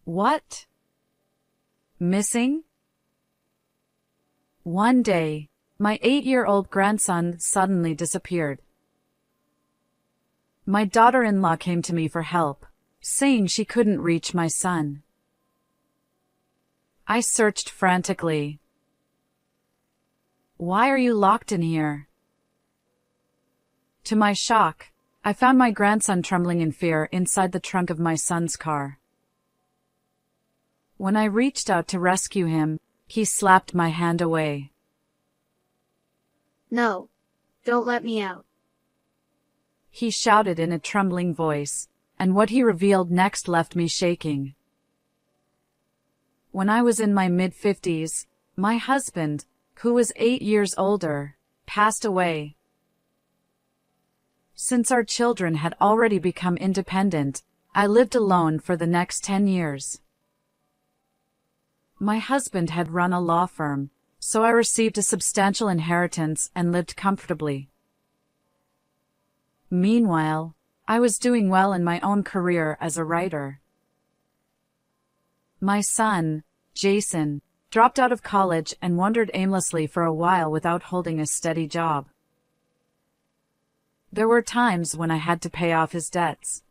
What? Missing? One day, my 8-year-old grandson suddenly disappeared. My daughter-in-law came to me for help, saying she couldn't reach my son. I searched frantically. Why are you locked in here? To my shock, I found my grandson trembling in fear inside the trunk of my son's car. When I reached out to rescue him, he slapped my hand away. No, don't let me out. He shouted in a trembling voice, and what he revealed next left me shaking. When I was in my mid-50s, my husband, who was 8 years older, passed away. Since our children had already become independent, I lived alone for the next 10 years. My husband had run a law firm, so I received a substantial inheritance and lived comfortably. Meanwhile, I was doing well in my own career as a writer. My son, Jason, dropped out of college and wandered aimlessly for a while without holding a steady job. There were times when I had to pay off his debts.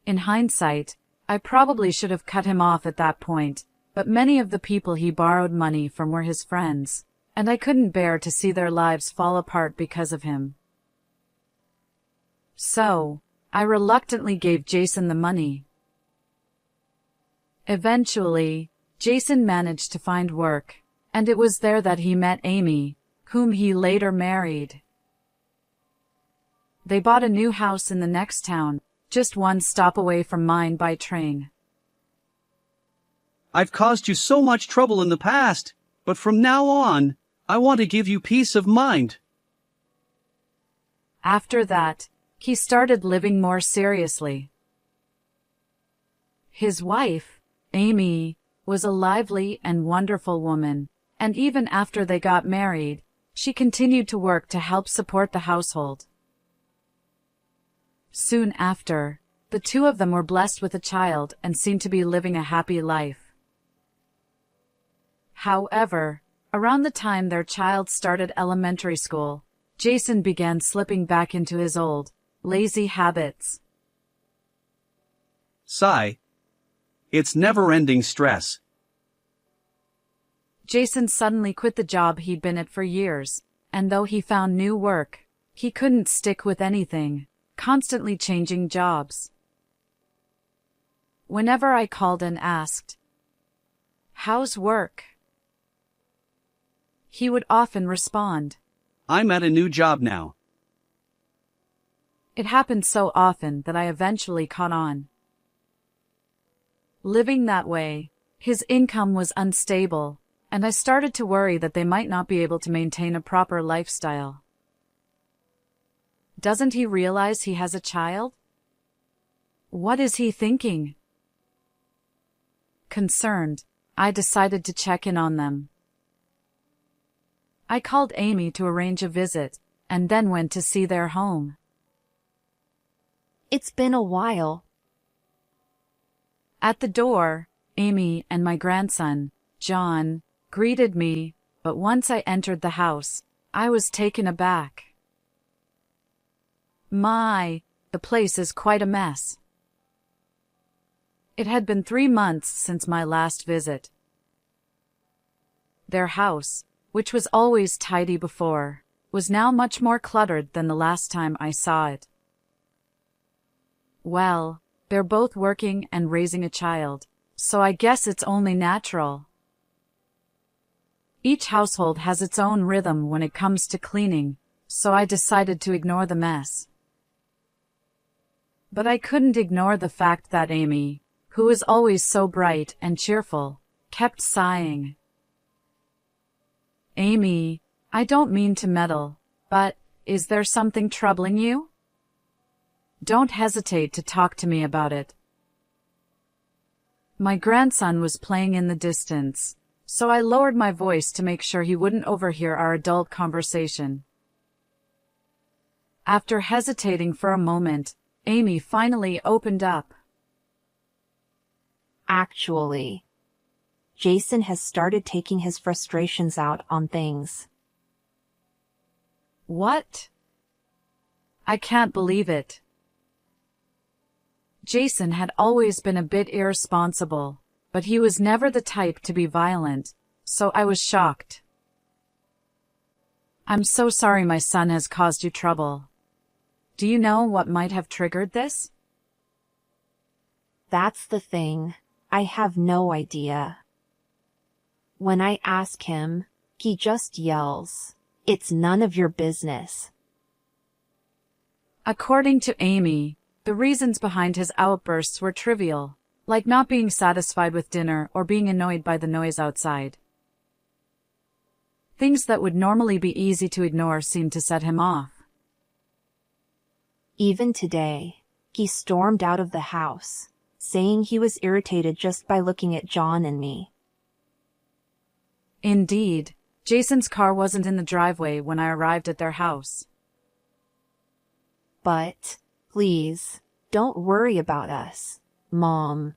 In hindsight, I probably should have cut him off at that point, but many of the people he borrowed money from were his friends, and I couldn't bear to see their lives fall apart because of him. So, I reluctantly gave Jason the money. Eventually, Jason managed to find work, and it was there that he met Amy, whom he later married. They bought a new house in the next town, just one stop away from mine by train. I've caused you so much trouble in the past, but from now on, I want to give you peace of mind. After that, he started living more seriously. His wife, Amy, was a lively and wonderful woman, and even after they got married, she continued to work to help support the household. Soon after, the two of them were blessed with a child and seemed to be living a happy life. However, around the time their child started elementary school, Jason began slipping back into his old, lazy habits. Sigh. It's never-ending stress. Jason suddenly quit the job he'd been at for years, and though he found new work, he couldn't stick with anything, constantly changing jobs. Whenever I called and asked, "How's work?" he would often respond, I'm at a new job now. It happened so often that I eventually caught on. Living that way, his income was unstable, and I started to worry that they might not be able to maintain a proper lifestyle. Doesn't he realize he has a child? What is he thinking? Concerned, I decided to check in on them. I called Amy to arrange a visit, and then went to see their home. It's been a while. At the door, Amy and my grandson, John, greeted me, but once I entered the house, I was taken aback. The place is quite a mess. It had been 3 months since my last visit. Their house, which was always tidy before, was now much more cluttered than the last time I saw it. Well, they're both working and raising a child, so I guess it's only natural. Each household has its own rhythm when it comes to cleaning, so I decided to ignore the mess. But I couldn't ignore the fact that Amy, who is always so bright and cheerful, kept sighing. Amy, I don't mean to meddle, but is there something troubling you? Don't hesitate to talk to me about it. My grandson was playing in the distance, so I lowered my voice to make sure he wouldn't overhear our adult conversation. After hesitating for a moment, Amy finally opened up. Actually, Jason has started taking his frustrations out on things. What? I can't believe it. Jason had always been a bit irresponsible, but he was never the type to be violent, so I was shocked. I'm so sorry my son has caused you trouble. Do you know what might have triggered this? That's the thing. I have no idea. When I ask him, he just yells, "It's none of your business." According to Amy, the reasons behind his outbursts were trivial, like not being satisfied with dinner or being annoyed by the noise outside. Things that would normally be easy to ignore seemed to set him off. Even today, he stormed out of the house, saying he was irritated just by looking at John and me. Indeed, Jason's car wasn't in the driveway when I arrived at their house. But, please, don't worry about us, Mom.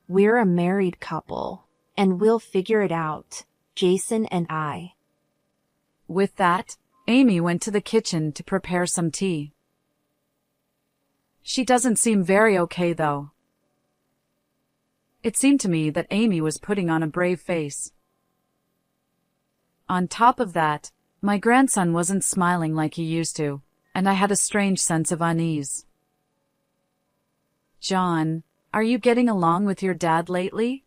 We're a married couple, and we'll figure it out, Jason and I. With that, Amy went to the kitchen to prepare some tea. She doesn't seem very okay, though. It seemed to me that Amy was putting on a brave face. On top of that, my grandson wasn't smiling like he used to, and I had a strange sense of unease. John, are you getting along with your dad lately?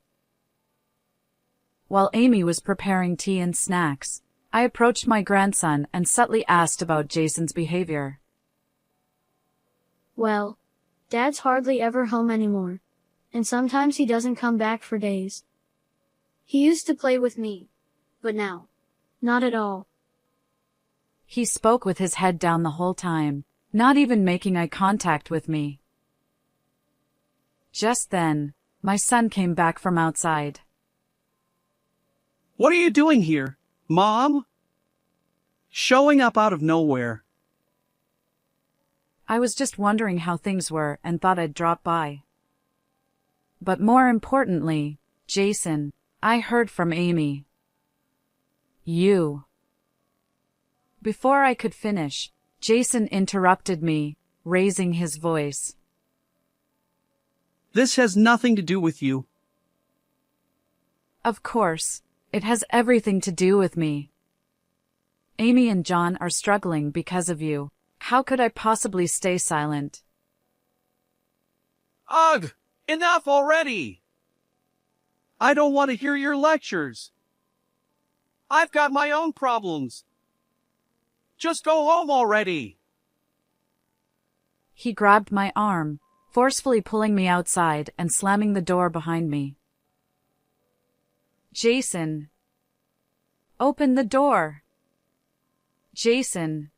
While Amy was preparing tea and snacks, I approached my grandson and subtly asked about Jason's behavior. Well, Dad's hardly ever home anymore, and sometimes he doesn't come back for days. He used to play with me, but now, not at all. He spoke with his head down the whole time, not even making eye contact with me. Just then, my son came back from outside. What are you doing here, Mom? Showing up out of nowhere. I was just wondering how things were and thought I'd drop by. But more importantly, Jason, I heard from Amy. You. Before I could finish, Jason interrupted me, raising his voice. This has nothing to do with you. Of course, it has everything to do with me. Amy and John are struggling because of you. How could I possibly stay silent? Ugh! Enough already! I don't want to hear your lectures. I've got my own problems. Just go home already. He grabbed my arm, forcefully pulling me outside and slamming the door behind me. Jason. Open the door. Jason.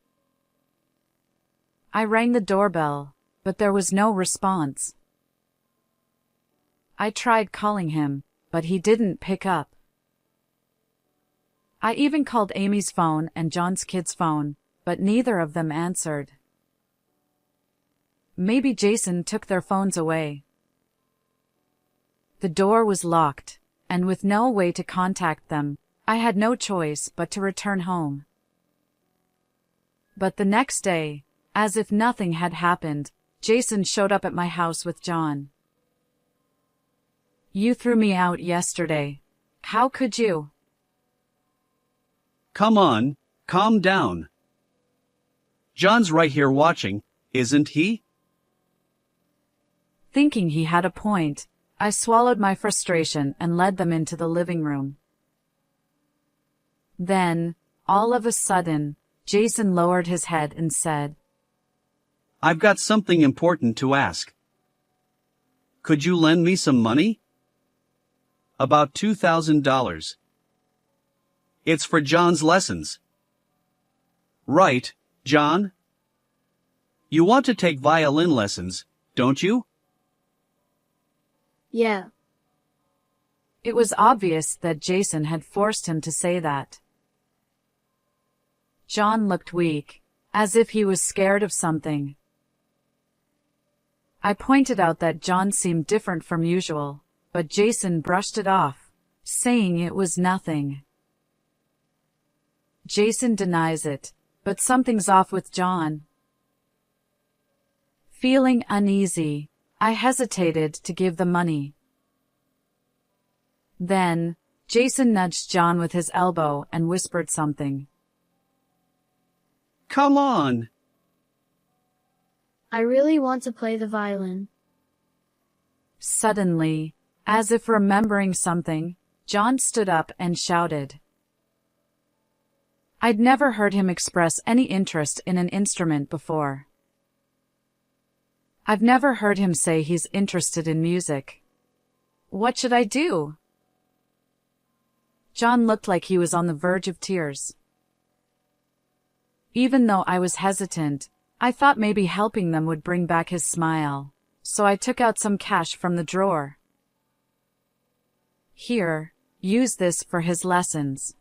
I rang the doorbell, but there was no response. I tried calling him, but he didn't pick up. I even called Amy's phone and John's kid's phone, but neither of them answered. Maybe Jason took their phones away. The door was locked, and with no way to contact them, I had no choice but to return home. But the next day, as if nothing had happened, Jason showed up at my house with John. You threw me out yesterday. How could you? Come on, calm down. John's right here watching, isn't he? Thinking he had a point, I swallowed my frustration and led them into the living room. Then, all of a sudden, Jason lowered his head and said, I've got something important to ask. Could you lend me some money? About $2,000. It's for John's lessons. Right, John? You want to take violin lessons, don't you? Yeah. It was obvious that Jason had forced him to say that. John looked weak, as if he was scared of something. I pointed out that John seemed different from usual, but Jason brushed it off, saying it was nothing. Jason denies it, but something's off with John. Feeling uneasy, I hesitated to give the money. Then, Jason nudged John with his elbow and whispered something. Come on. I really want to play the violin. Suddenly, as if remembering something, John stood up and shouted. I'd never heard him express any interest in an instrument before. I've never heard him say he's interested in music. What should I do? John looked like he was on the verge of tears. Even though I was hesitant, I thought maybe helping them would bring back his smile, so I took out some cash from the drawer. Here, use this for his lessons.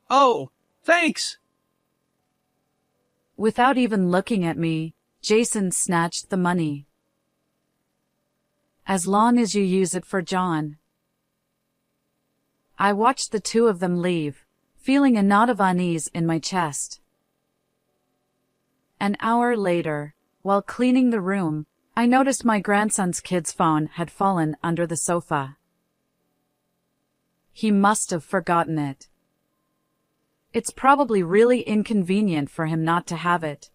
Oh, thanks. Without even looking at me, Jason snatched the money. As long as you use it for John. I watched the two of them leave, feeling a knot of unease in my chest. An hour later, while cleaning the room, I noticed my grandson's kid's phone had fallen under the sofa. He must have forgotten it. It's probably really inconvenient for him not to have it.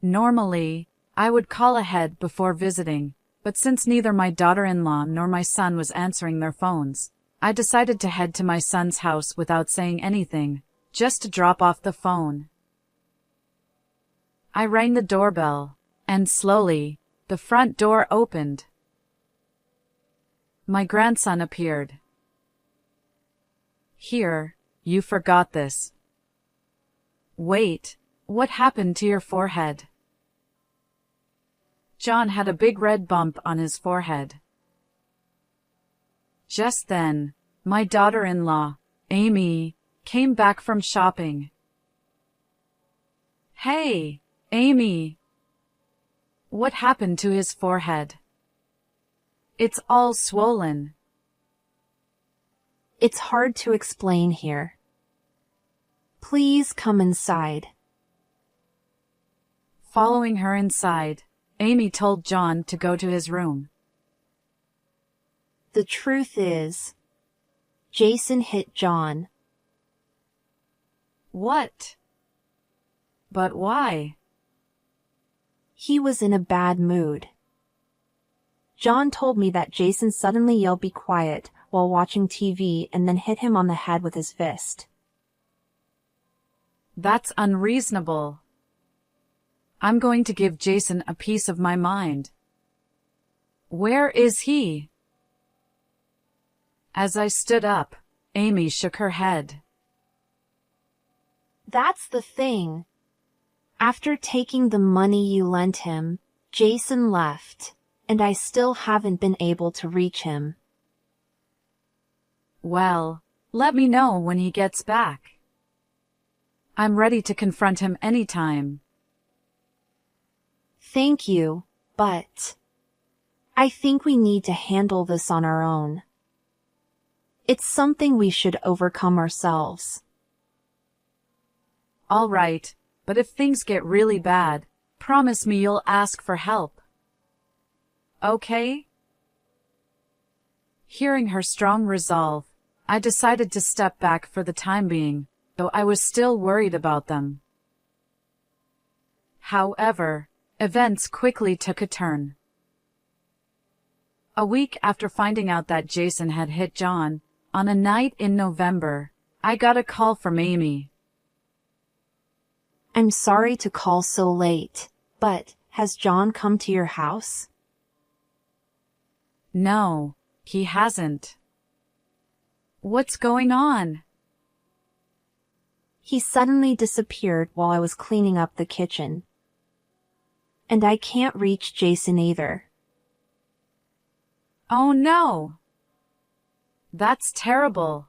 Normally, I would call ahead before visiting, but since neither my daughter-in-law nor my son was answering their phones, I decided to head to my son's house without saying anything, just to drop off the phone. I rang the doorbell, and slowly, the front door opened. My grandson appeared. Here, you forgot this. Wait, what happened to your forehead? John had a big red bump on his forehead. Just then, my daughter-in-law, Amy, came back from shopping. Hey, Amy! What happened to his forehead? It's all swollen. It's hard to explain here. Please come inside. Following her inside, Amy told John to go to his room. The truth is, Jason hit John. What? But why? He was in a bad mood. John told me that Jason suddenly yelled "Be quiet" while watching TV and then hit him on the head with his fist. That's unreasonable. I'm going to give Jason a piece of my mind. Where is he? As I stood up, Amy shook her head. That's the thing. After taking the money you lent him, Jason left, and I still haven't been able to reach him. Well, let me know when he gets back. I'm ready to confront him anytime. Thank you, but I think we need to handle this on our own. It's something we should overcome ourselves. All right, but if things get really bad, promise me you'll ask for help. Okay? Hearing her strong resolve, I decided to step back for the time being, though I was still worried about them. However, events quickly took a turn. A week after finding out that Jason had hit John, on a night in November, I got a call from Amy. I'm sorry to call so late, but has John come to your house? No, he hasn't. What's going on? He suddenly disappeared while I was cleaning up the kitchen. And I can't reach Jason either. Oh no! That's terrible.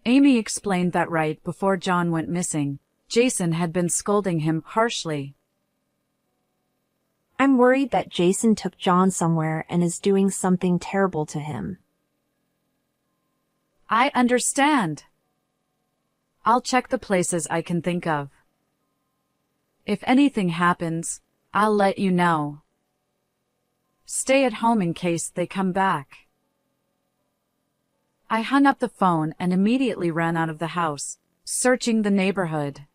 Amy explained that right before John went missing, Jason had been scolding him harshly. I'm worried that Jason took John somewhere and is doing something terrible to him. I understand. I'll check the places I can think of. If anything happens, I'll let you know. Stay at home in case they come back. I hung up the phone and immediately ran out of the house, searching the neighborhood.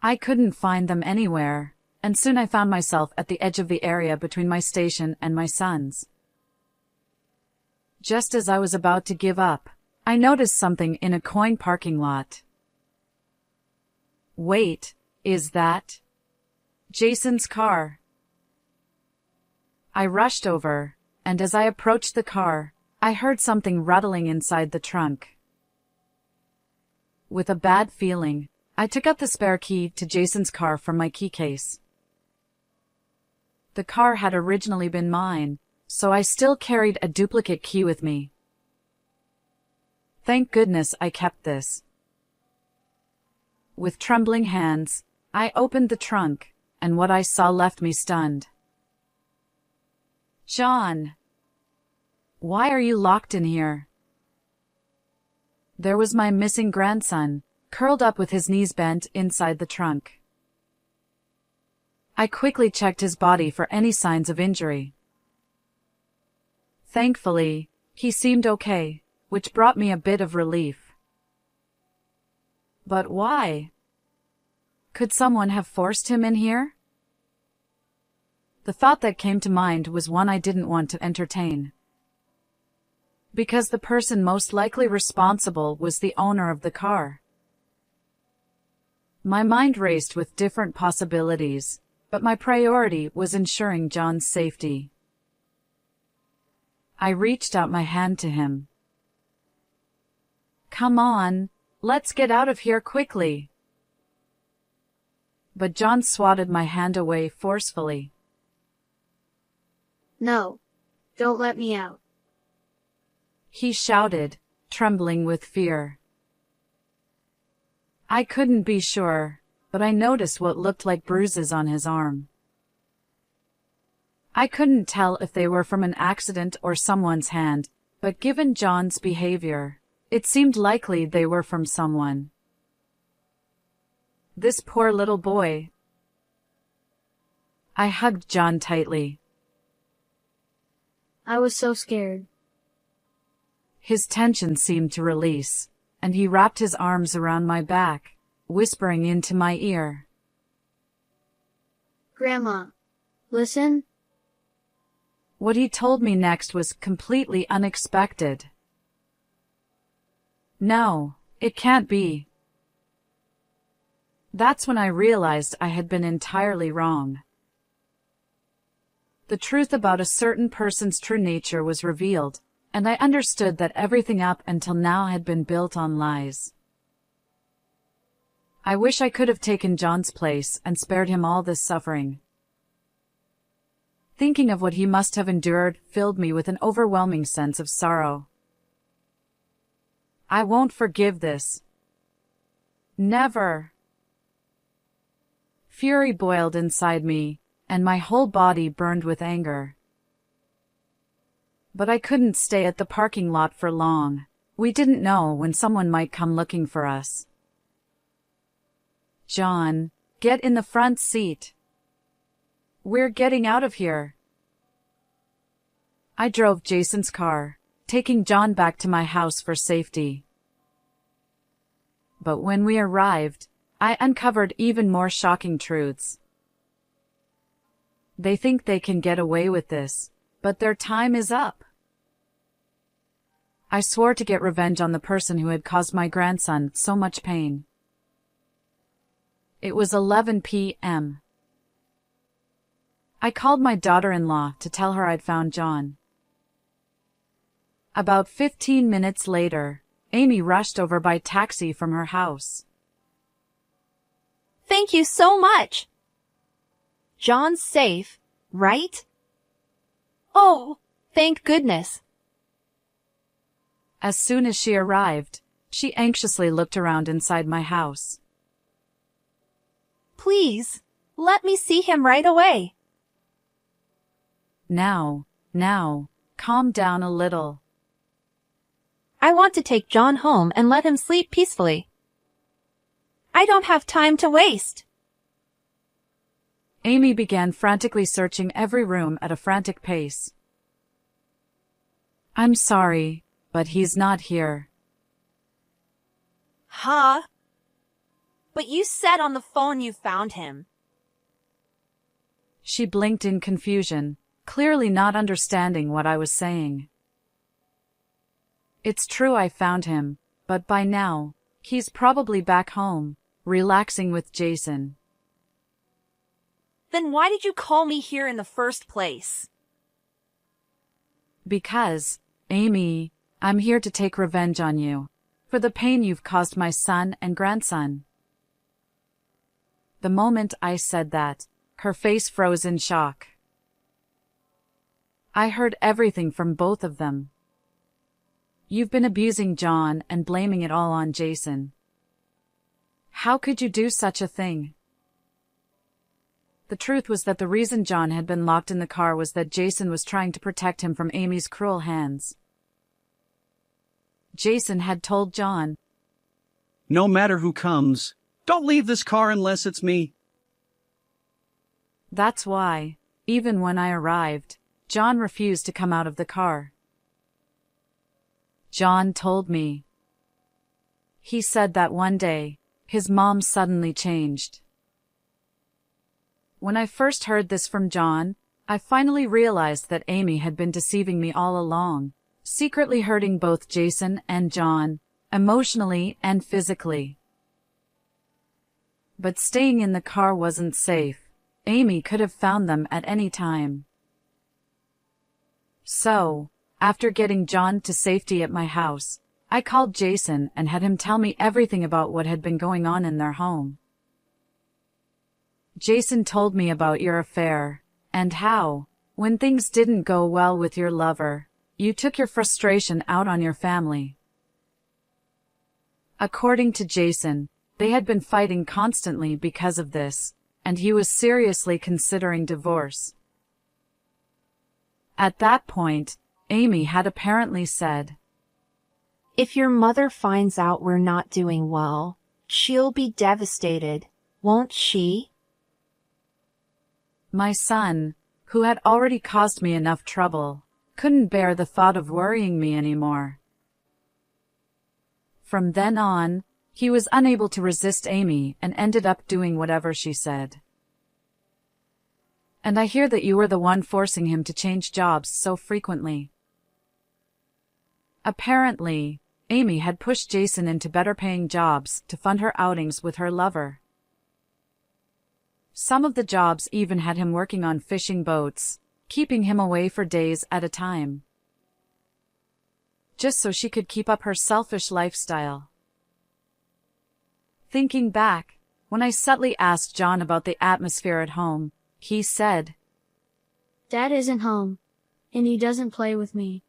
I couldn't find them anywhere, and soon I found myself at the edge of the area between my station and my son's. Just as I was about to give up, I noticed something in a coin parking lot. Wait, is that Jason's car? I rushed over, and as I approached the car, I heard something rattling inside the trunk. With a bad feeling, I took out the spare key to Jason's car from my key case. The car had originally been mine, so I still carried a duplicate key with me. Thank goodness I kept this. With trembling hands, I opened the trunk, and what I saw left me stunned. John! Why are you locked in here? There was my missing grandson, curled up with his knees bent inside the trunk. I quickly checked his body for any signs of injury. Thankfully, he seemed okay, which brought me a bit of relief. But why? Could someone have forced him in here? The thought that came to mind was one I didn't want to entertain. Because the person most likely responsible was the owner of the car. My mind raced with different possibilities, but my priority was ensuring John's safety. I reached out my hand to him. Come on, let's get out of here quickly. But John swatted my hand away forcefully. No, don't let me out. He shouted, trembling with fear. I couldn't be sure, but I noticed what looked like bruises on his arm. I couldn't tell if they were from an accident or someone's hand, but given John's behavior, it seemed likely they were from someone. This poor little boy. I hugged John tightly. I was so scared. His tension seemed to release, and he wrapped his arms around my back, whispering into my ear. Grandma, listen. What he told me next was completely unexpected. No, it can't be. That's when I realized I had been entirely wrong. The truth about a certain person's true nature was revealed, and I understood that everything up until now had been built on lies. I wish I could have taken John's place and spared him all this suffering. Thinking of what he must have endured filled me with an overwhelming sense of sorrow. I won't forgive this. Never. Fury boiled inside me, and my whole body burned with anger. But I couldn't stay at the parking lot for long. We didn't know when someone might come looking for us. John, get in the front seat. We're getting out of here. I drove Jason's car, taking John back to my house for safety. But when we arrived, I uncovered even more shocking truths. They think they can get away with this, but their time is up. I swore to get revenge on the person who had caused my grandson so much pain. It was 11 p.m. I called my daughter-in-law to tell her I'd found John. About 15 minutes later, Amy rushed over by taxi from her house. Thank you so much. John's safe, right? Oh, thank goodness. As soon as she arrived, She anxiously looked around inside my house. Please, let me see him right away. Now, calm down a little. I want to take John home and let him sleep peacefully. I don't have time to waste. Amy began frantically searching every room at a frantic pace. I'm sorry, but he's not here. Huh? But you said on the phone you found him. She blinked in confusion, clearly not understanding what I was saying. It's true I found him, but by now, he's probably back home, relaxing with Jason. Then why did you call me here in the first place? Because, Amy, I'm here to take revenge on you, for the pain you've caused my son and grandson. The moment I said that, her face froze in shock. I heard everything from both of them. You've been abusing John and blaming it all on Jason. How could you do such a thing? The truth was that the reason John had been locked in the car was that Jason was trying to protect him from Amy's cruel hands. Jason had told John, No matter who comes, don't leave this car unless it's me. That's why, even when I arrived, John refused to come out of the car. John told me. He said that one day, his mom suddenly changed. When I first heard this from John, I finally realized that Amy had been deceiving me all along, secretly hurting both Jason and John, emotionally and physically. But staying in the car wasn't safe. Amy could have found them at any time. So, after getting John to safety at my house, I called Jason and had him tell me everything about what had been going on in their home. Jason told me about your affair, and how, when things didn't go well with your lover, you took your frustration out on your family. According to Jason, they had been fighting constantly because of this, and he was seriously considering divorce. At that point, Amy had apparently said, If your mother finds out we're not doing well, she'll be devastated, won't she? My son, who had already caused me enough trouble, couldn't bear the thought of worrying me anymore. From then on, he was unable to resist Amy and ended up doing whatever she said. And I hear that you were the one forcing him to change jobs so frequently. Apparently, Amy had pushed Jason into better-paying jobs to fund her outings with her lover. Some of the jobs even had him working on fishing boats, keeping him away for days at a time, just so she could keep up her selfish lifestyle. Thinking back, when I subtly asked John about the atmosphere at home, he said, Dad isn't home, and he doesn't play with me.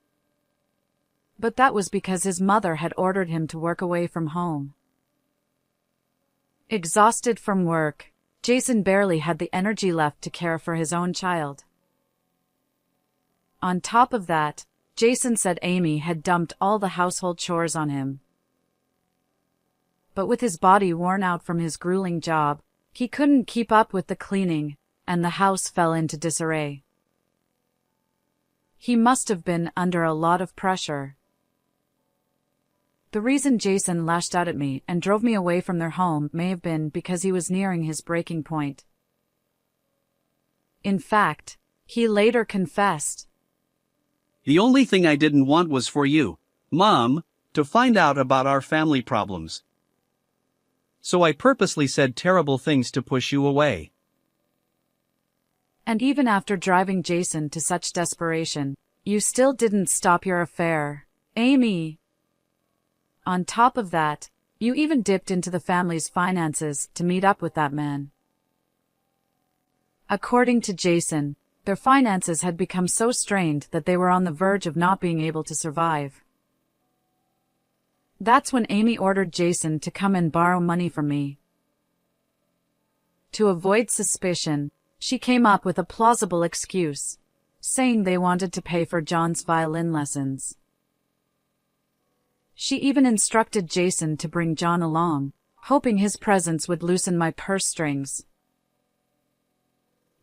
But that was because his mother had ordered him to work away from home. Exhausted from work, Jason barely had the energy left to care for his own child. On top of that, Jason said Amy had dumped all the household chores on him. But with his body worn out from his grueling job, he couldn't keep up with the cleaning, and the house fell into disarray. He must have been under a lot of pressure. The reason Jason lashed out at me and drove me away from their home may have been because he was nearing his breaking point. In fact, he later confessed, The only thing I didn't want was for you, Mom, to find out about our family problems. So I purposely said terrible things to push you away. And even after driving Jason to such desperation, you still didn't stop your affair, Amy. On top of that, you even dipped into the family's finances to meet up with that man. According to Jason, their finances had become so strained that they were on the verge of not being able to survive. That's when Amy ordered Jason to come and borrow money from me. To avoid suspicion, she came up with a plausible excuse, saying they wanted to pay for John's violin lessons. She even instructed Jason to bring John along, hoping his presence would loosen my purse strings.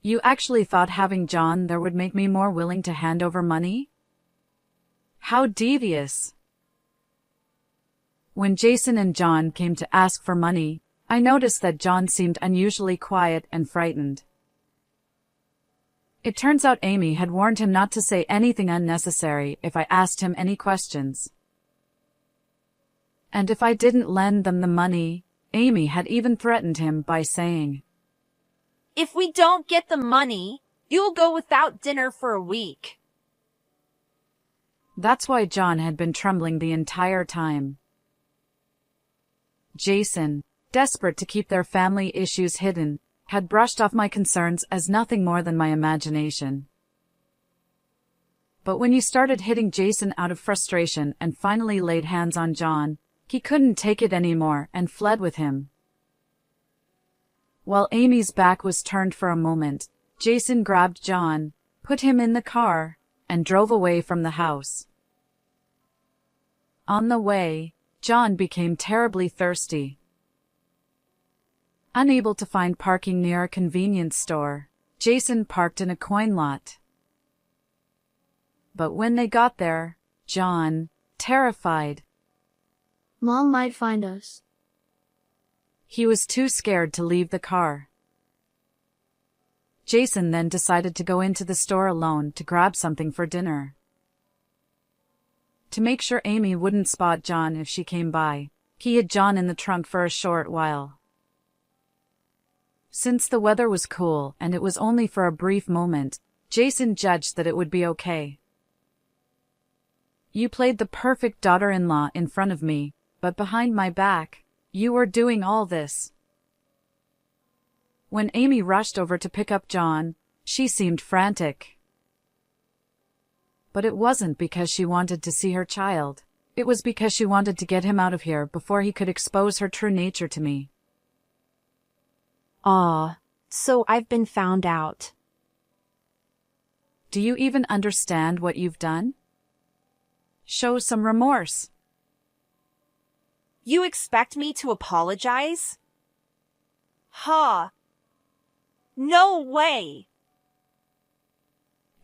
You actually thought having John there would make me more willing to hand over money? How devious. When Jason and John came to ask for money, I noticed that John seemed unusually quiet and frightened. It turns out Amy had warned him not to say anything unnecessary if I asked him any questions. And if I didn't lend them the money, Amy had even threatened him by saying, "If we don't get the money, you'll go without dinner for a week." That's why John had been trembling the entire time. Jason, desperate to keep their family issues hidden, had brushed off my concerns as nothing more than my imagination. But when you started hitting Jason out of frustration and finally laid hands on John, he couldn't take it anymore and fled with him. While Amy's back was turned for a moment, Jason grabbed John, put him in the car, and drove away from the house. On the way, John became terribly thirsty. Unable to find parking near a convenience store, Jason parked in a coin lot. But when they got there, John, terrified, Mom might find us. He was too scared to leave the car. Jason then decided to go into the store alone to grab something for dinner. To make sure Amy wouldn't spot John if she came by, he hid John in the trunk for a short while. Since the weather was cool and it was only for a brief moment, Jason judged that it would be okay. You played the perfect daughter-in-law in front of me, but behind my back, you were doing all this. When Amy rushed over to pick up John, she seemed frantic. But it wasn't because she wanted to see her child. It was because she wanted to get him out of here before he could expose her true nature to me. So I've been found out. Do you even understand what you've done? Show some remorse. You expect me to apologize? No way!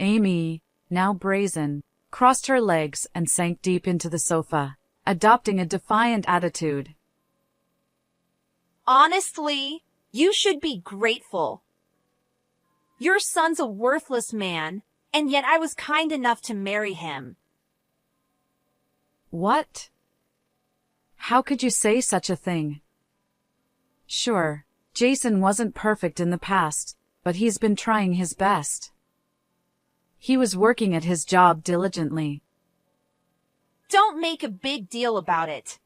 Amy, now brazen, crossed her legs and sank deep into the sofa, adopting a defiant attitude. Honestly, you should be grateful. Your son's a worthless man, and yet I was kind enough to marry him. What? How could you say such a thing? Sure, Jason wasn't perfect in the past, but he's been trying his best. He was working at his job diligently. Don't make a big deal about it.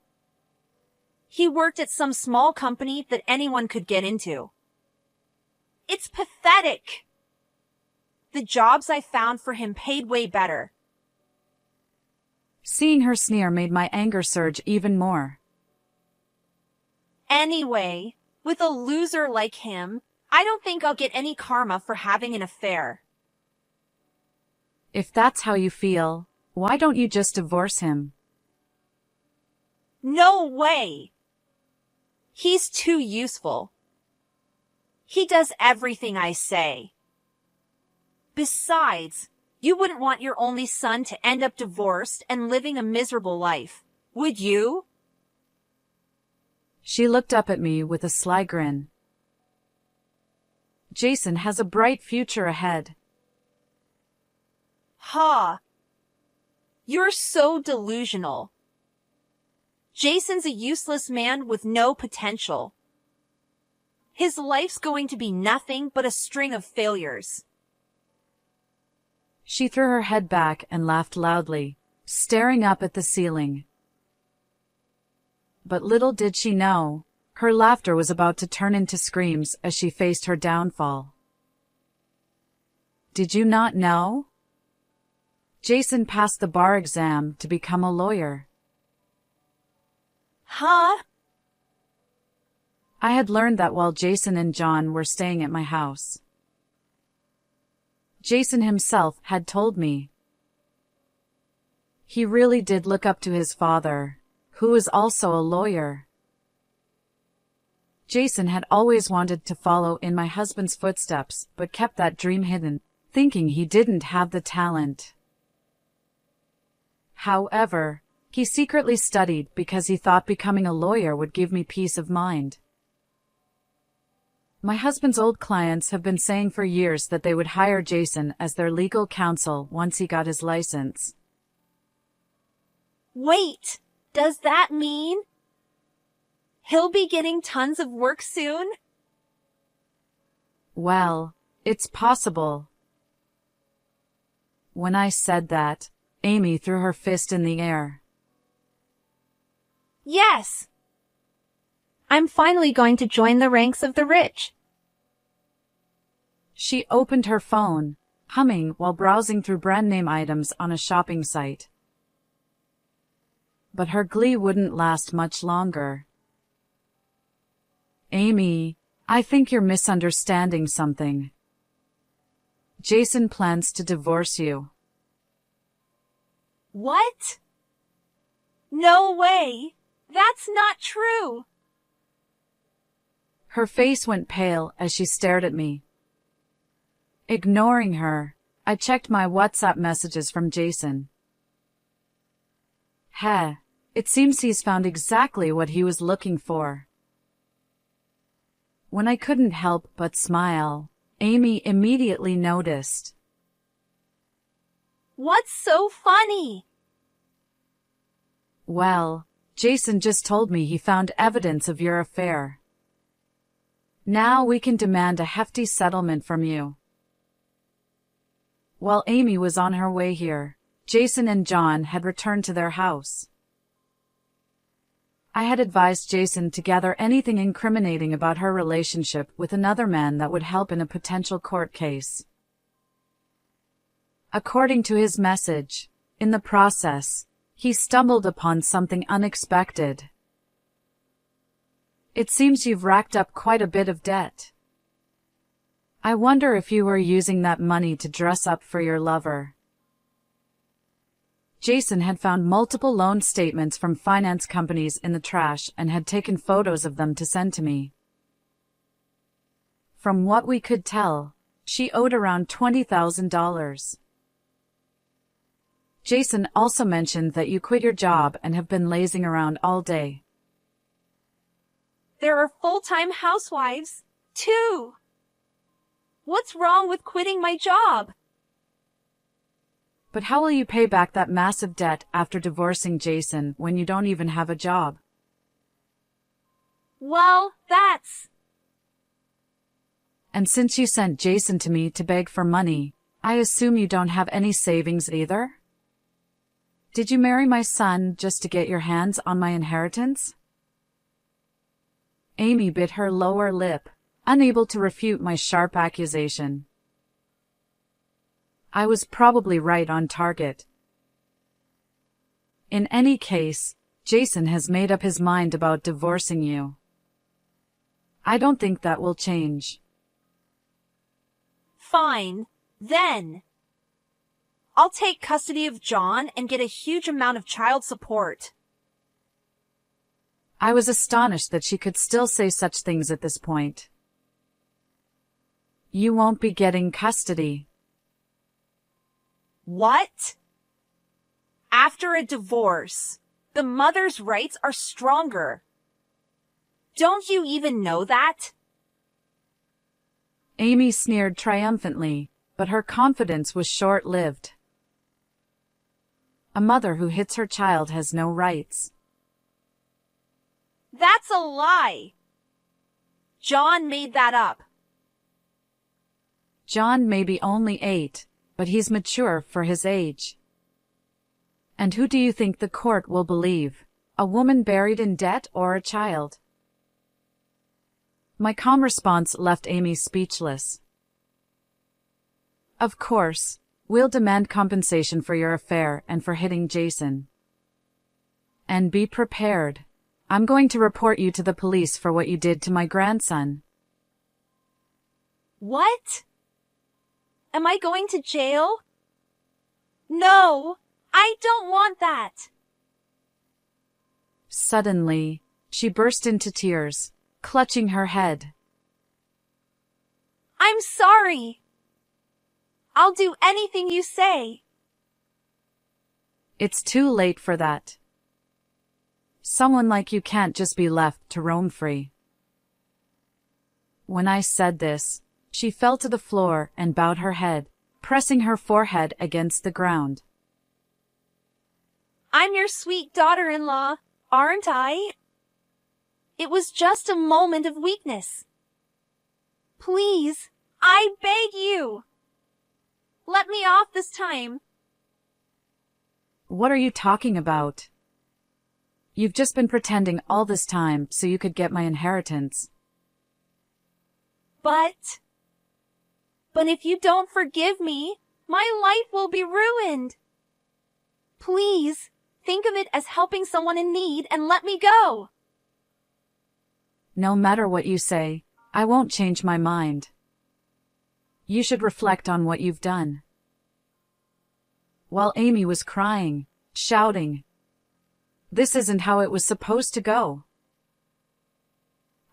He worked at some small company that anyone could get into. It's pathetic. The jobs I found for him paid way better. Seeing her sneer made my anger surge even more. Anyway, with a loser like him, I don't think I'll get any karma for having an affair. If that's how you feel, why don't you just divorce him? No way! He's too useful. He does everything I say. Besides, you wouldn't want your only son to end up divorced and living a miserable life, would you? She looked up at me with a sly grin. Jason has a bright future ahead. You're so delusional. Jason's a useless man with no potential. His life's going to be nothing but a string of failures. She threw her head back and laughed loudly, staring up at the ceiling. But little did she know, her laughter was about to turn into screams as she faced her downfall. Did you not know? Jason passed the bar exam to become a lawyer. Huh? I had learned that while Jason and John were staying at my house. Jason himself had told me. He really did look up to his father, who was also a lawyer. Jason had always wanted to follow in my husband's footsteps, but kept that dream hidden, thinking he didn't have the talent. However, he secretly studied because he thought becoming a lawyer would give me peace of mind. My husband's old clients have been saying for years that they would hire Jason as their legal counsel once he got his license. Wait, does that mean he'll be getting tons of work soon? Well, it's possible. When I said that, Amy threw her fist in the air. Yes! I'm finally going to join the ranks of the rich. She opened her phone, humming while browsing through brand name items on a shopping site. But her glee wouldn't last much longer. Amy, I think you're misunderstanding something. Jason plans to divorce you. What? No way! That's not true! Her face went pale as she stared at me. Ignoring her, I checked my WhatsApp messages from Jason. Heh, it seems he's found exactly what he was looking for. When I couldn't help but smile, Amy immediately noticed. What's so funny? Well, Jason just told me he found evidence of your affair. Now we can demand a hefty settlement from you. While Amy was on her way here, Jason and John had returned to their house. I had advised Jason to gather anything incriminating about her relationship with another man that would help in a potential court case. According to his message, in the process, he stumbled upon something unexpected. It seems you've racked up quite a bit of debt. I wonder if you were using that money to dress up for your lover. Jason had found multiple loan statements from finance companies in the trash and had taken photos of them to send to me. From what we could tell, she owed around $20,000. Jason also mentioned that you quit your job and have been lazing around all day. There are full-time housewives, too. What's wrong with quitting my job? But how will you pay back that massive debt after divorcing Jason when you don't even have a job? Well, that's... And since you sent Jason to me to beg for money, I assume you don't have any savings either? Did you marry my son just to get your hands on my inheritance? Amy bit her lower lip, unable to refute my sharp accusation. I was probably right on target. In any case, Jason has made up his mind about divorcing you. I don't think that will change. Fine, then. I'll take custody of John and get a huge amount of child support. I was astonished that she could still say such things at this point. You won't be getting custody. What? After a divorce, the mother's rights are stronger. Don't you even know that? Amy sneered triumphantly, but her confidence was short-lived. A mother who hits her child has no rights. That's a lie. John made that up. John may be only 8, but he's mature for his age. And who do you think the court will believe? A woman buried in debt or a child? My calm response left Amy speechless. Of course, we'll demand compensation for your affair and for hitting Jason. And be prepared. I'm going to report you to the police for what you did to my grandson. What? Am I going to jail? No, I don't want that. Suddenly, she burst into tears, clutching her head. I'm sorry. I'll do anything you say. It's too late for that. Someone like you can't just be left to roam free. When I said this, she fell to the floor and bowed her head, pressing her forehead against the ground. I'm your sweet daughter-in-law, aren't I? It was just a moment of weakness. Please, I beg you. Let me off this time. What are you talking about? You've just been pretending all this time so you could get my inheritance. But if you don't forgive me, my life will be ruined. Please, think of it as helping someone in need and let me go. No matter what you say, I won't change my mind. You should reflect on what you've done. While Amy was crying, shouting, "This isn't how it was supposed to go,"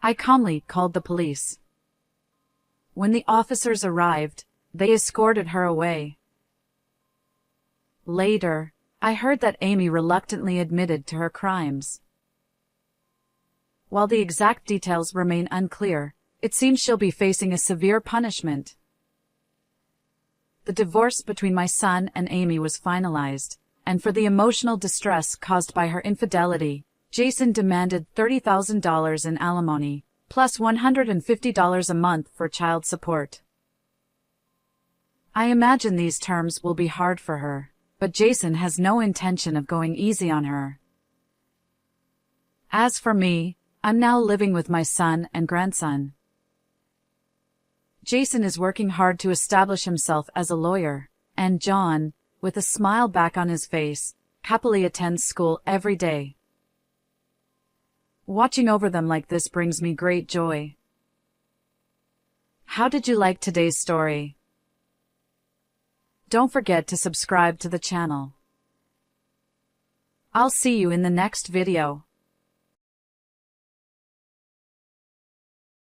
I calmly called the police. When the officers arrived, they escorted her away. Later, I heard that Amy reluctantly admitted to her crimes. While the exact details remain unclear, it seems she'll be facing a severe punishment. The divorce between my son and Amy was finalized, and for the emotional distress caused by her infidelity, Jason demanded $30,000 in alimony, plus $150 a month for child support. I imagine these terms will be hard for her, but Jason has no intention of going easy on her. As for me, I'm now living with my son and grandson. Jason is working hard to establish himself as a lawyer, and John, with a smile back on his face, happily attends school every day. Watching over them like this brings me great joy. How did you like today's story? Don't forget to subscribe to the channel. I'll see you in the next video.